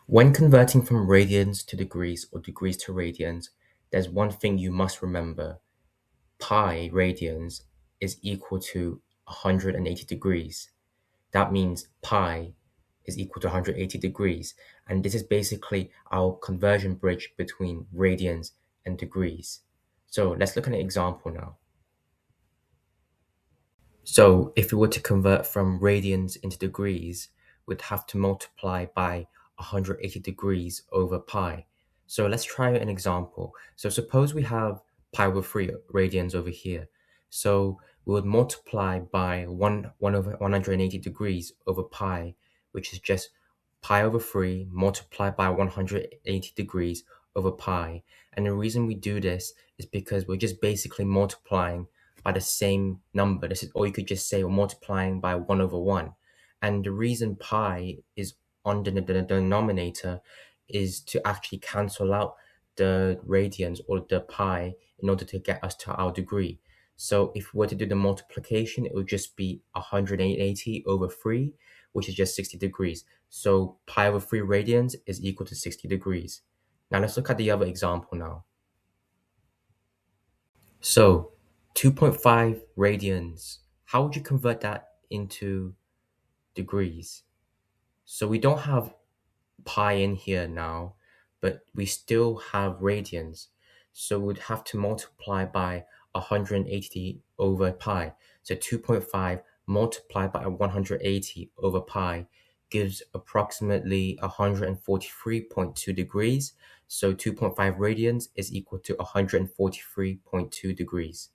When converting from radians to degrees or degrees to radians, there's one thing you must remember. Pi radians is equal to 180 degrees. That means pi is equal to 180 degrees. And this is basically our conversion bridge between radians and degrees. So let's look at an example now. So if we were to convert from radians into degrees, we'd have to multiply by 180 degrees over pi. So let's try an example. So suppose we have pi over 3 radians over here. So we would multiply by 1 over 180 degrees over pi, which is just pi over 3 multiplied by 180 degrees over pi. And the reason we do this is because we're just basically multiplying by the same number. This is, or you could just say we're multiplying by 1 over 1. And the reason pi is on the denominator is to actually cancel out the radians or the pi in order to get us to our degree. So if we were to do the multiplication, it would just be 180 over 3, which is just 60 degrees. So pi over 3 radians is equal to 60 degrees. Now let's look at the other example now. So 2.5 radians, how would you convert that into degrees? So we don't have pi in here now, but we still have radians. So we'd have to multiply by 180 over pi. So 2.5 multiplied by 180 over pi gives approximately 143.2 degrees. So 2.5 radians is equal to 143.2 degrees.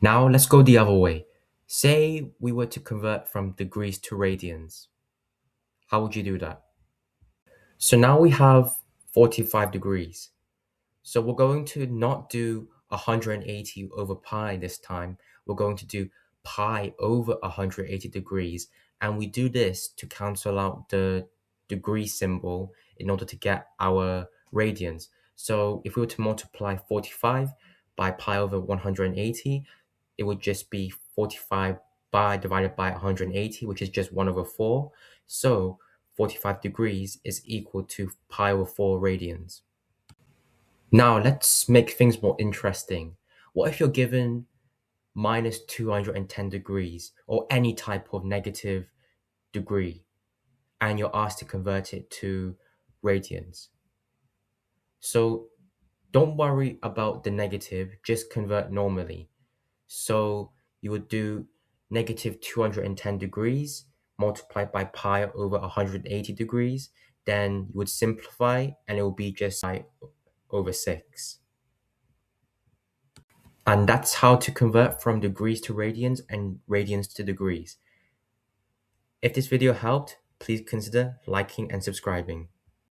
Now let's go the other way. Say we were to convert from degrees to radians. How would you do that? So now we have 45 degrees. So we're going to not do 180 over pi this time. We're going to do pi over 180 degrees. And we do this to cancel out the degree symbol in order to get our radians. So if we were to multiply 45 by pi over 180, it would just be 45 divided by 180, which is just 1 over 4. So 45 degrees is equal to pi over 4 radians. Now let's make things more interesting. What if you're given minus 210 degrees or any type of negative degree and you're asked to convert it to radians? So don't worry about the negative, just convert normally. So you would do negative 210 degrees multiplied by pi over 180 degrees. Then you would simplify and it will be just pi over 6. And that's how to convert from degrees to radians and radians to degrees. If this video helped, please consider liking and subscribing.